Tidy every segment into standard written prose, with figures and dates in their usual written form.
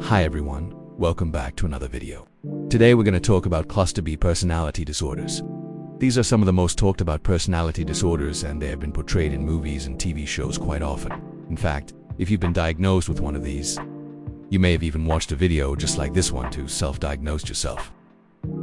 Hi everyone, welcome back to another video. Today we're going to talk about cluster B personality disorders. These are some of the most talked about personality disorders, and they have been portrayed in movies and TV shows quite often. In fact, if you've been diagnosed with one of these, you may have even watched a video just like this one to self-diagnose yourself.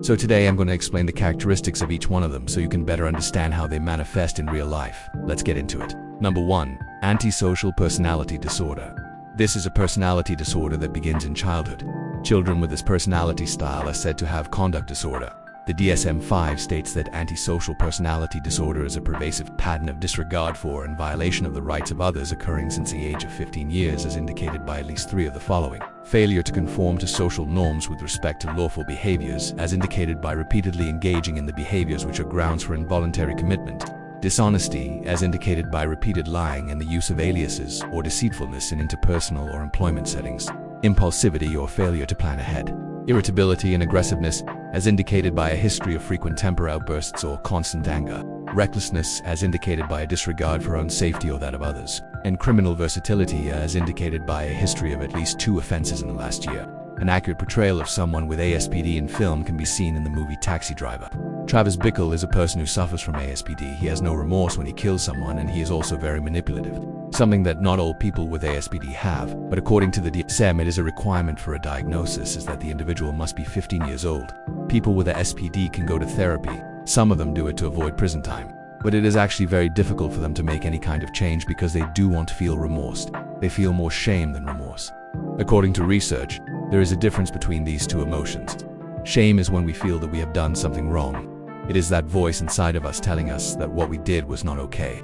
So today I'm going to explain the characteristics of each one of them so you can better understand how they manifest in real life. Let's get into it. Number 1. Antisocial Personality Disorder. This is a personality disorder that begins in childhood. Children with this personality style are said to have conduct disorder. The DSM-5 states that antisocial personality disorder is a pervasive pattern of disregard for and violation of the rights of others occurring since the age of 15 years, as indicated by at least 3 of the following. Failure to conform to social norms with respect to lawful behaviors, as indicated by repeatedly engaging in the behaviors which are grounds for involuntary commitment. Dishonesty, as indicated by repeated lying and the use of aliases or deceitfulness in interpersonal or employment settings. Impulsivity or failure to plan ahead. Irritability and aggressiveness, as indicated by a history of frequent temper outbursts or constant anger. Recklessness, as indicated by a disregard for own safety or that of others. And criminal versatility, as indicated by a history of at least 2 offenses in the last year. An accurate portrayal of someone with ASPD in film can be seen in the movie Taxi Driver. Travis Bickle is a person who suffers from ASPD. He has no remorse when he kills someone, and he is also very manipulative. Something that not all people with ASPD have, but according to the DSM, it is a requirement for a diagnosis is that the individual must be 15 years old. People with ASPD can go to therapy. Some of them do it to avoid prison time. But it is actually very difficult for them to make any kind of change because they do want to feel remorse. They feel more shame than remorse. According to research, there is a difference between these two emotions. Shame is when we feel that we have done something wrong. It is that voice inside of us telling us that what we did was not okay.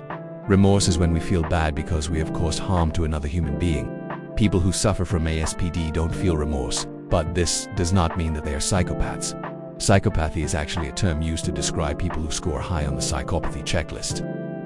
Remorse is when we feel bad because we have caused harm to another human being. People who suffer from ASPD don't feel remorse, but this does not mean that they are psychopaths. Psychopathy is actually a term used to describe people who score high on the psychopathy checklist.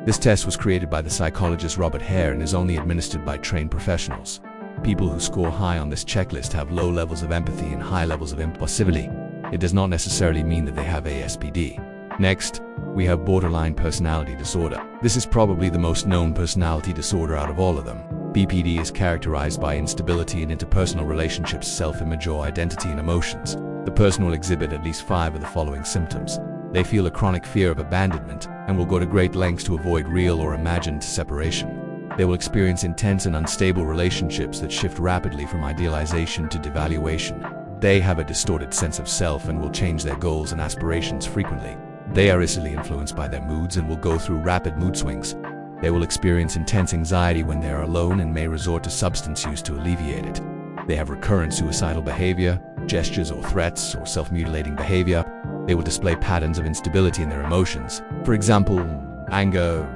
This test was created by the psychologist Robert Hare and is only administered by trained professionals. People who score high on this checklist have low levels of empathy and high levels of impulsivity. It does not necessarily mean that they have ASPD. Next, we have borderline personality disorder. This is probably the most known personality disorder out of all of them. BPD is characterized by instability in interpersonal relationships, self-image or identity and emotions. The person will exhibit at least 5 of the following symptoms. They feel a chronic fear of abandonment and will go to great lengths to avoid real or imagined separation. They will experience intense and unstable relationships that shift rapidly from idealization to devaluation. They have a distorted sense of self and will change their goals and aspirations frequently. They are easily influenced by their moods and will go through rapid mood swings. They will experience intense anxiety when they are alone and may resort to substance use to alleviate it. They have recurrent suicidal behavior, gestures or threats, or self-mutilating behavior. They will display patterns of instability in their emotions, for example, anger,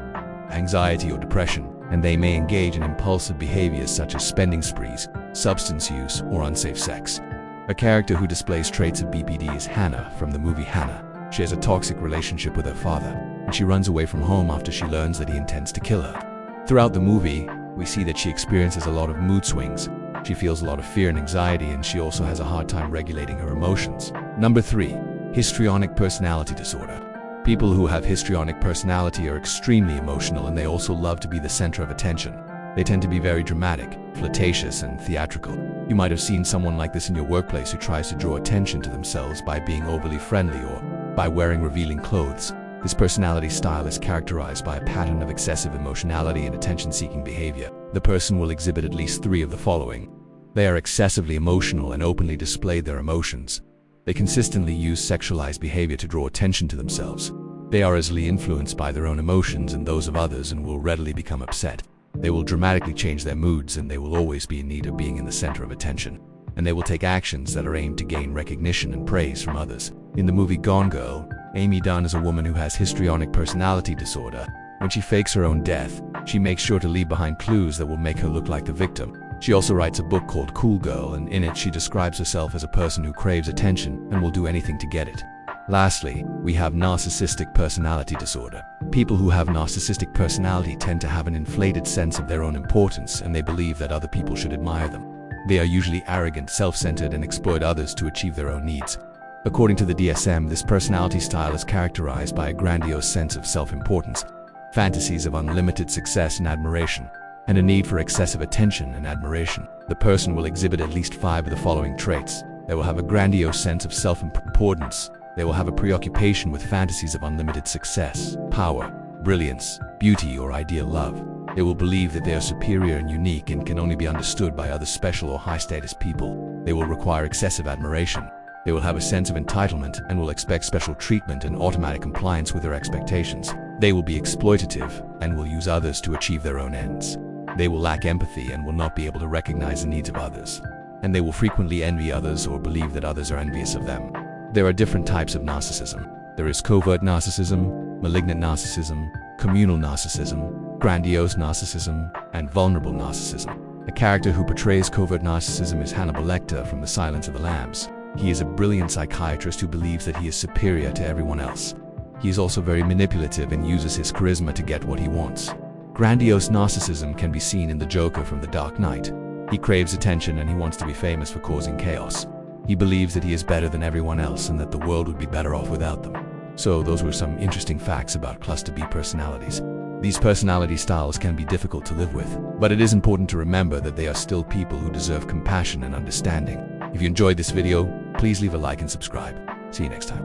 anxiety, or depression, and they may engage in impulsive behaviors such as spending sprees, substance use, or unsafe sex. A character who displays traits of BPD is Hannah from the movie Hannah. She has a toxic relationship with her father, and she runs away from home after she learns that he intends to kill her. Throughout the movie, we see that she experiences a lot of mood swings. She feels a lot of fear and anxiety, and she also has a hard time regulating her emotions. Number 3. Histrionic Personality Disorder. People who have histrionic personality are extremely emotional, and they also love to be the center of attention. They tend to be very dramatic, flirtatious, and theatrical. You might have seen someone like this in your workplace who tries to draw attention to themselves by being overly friendly or by wearing revealing clothes. This personality style is characterized by a pattern of excessive emotionality and attention-seeking behavior. The person will exhibit at least 3 of the following. They are excessively emotional and openly display their emotions. They consistently use sexualized behavior to draw attention to themselves. They are easily influenced by their own emotions and those of others and will readily become upset. They will dramatically change their moods, and they will always be in need of being in the center of attention. And they will take actions that are aimed to gain recognition and praise from others. In the movie Gone Girl, Amy Dunn is a woman who has histrionic personality disorder. When she fakes her own death, she makes sure to leave behind clues that will make her look like the victim. She also writes a book called Cool Girl, and in it she describes herself as a person who craves attention and will do anything to get it. Lastly, we have Narcissistic Personality Disorder. People who have narcissistic personality tend to have an inflated sense of their own importance, and they believe that other people should admire them. They are usually arrogant, self-centered, and exploit others to achieve their own needs. According to the DSM, this personality style is characterized by a grandiose sense of self-importance, fantasies of unlimited success and admiration. and a need for excessive attention and admiration. The person will exhibit at least 5 of the following traits. They will have a grandiose sense of self-importance. They will have a preoccupation with fantasies of unlimited success, power, brilliance, beauty, or ideal love. They will believe that they are superior and unique and can only be understood by other special or high-status people. They will require excessive admiration. They will have a sense of entitlement and will expect special treatment and automatic compliance with their expectations. They will be exploitative and will use others to achieve their own ends. They will lack empathy and will not be able to recognize the needs of others. And they will frequently envy others or believe that others are envious of them. There are different types of narcissism. There is covert narcissism, malignant narcissism, communal narcissism, grandiose narcissism, and vulnerable narcissism. A character who portrays covert narcissism is Hannibal Lecter from The Silence of the Lambs. He is a brilliant psychiatrist who believes that he is superior to everyone else. He is also very manipulative and uses his charisma to get what he wants. Grandiose narcissism can be seen in the Joker from The Dark Knight. He craves attention and he wants to be famous for causing chaos. He believes that he is better than everyone else and that the world would be better off without them. So those were some interesting facts about Cluster B personalities. These personality styles can be difficult to live with, but it is important to remember that they are still people who deserve compassion and understanding. If you enjoyed this video, please leave a like and subscribe. See you next time.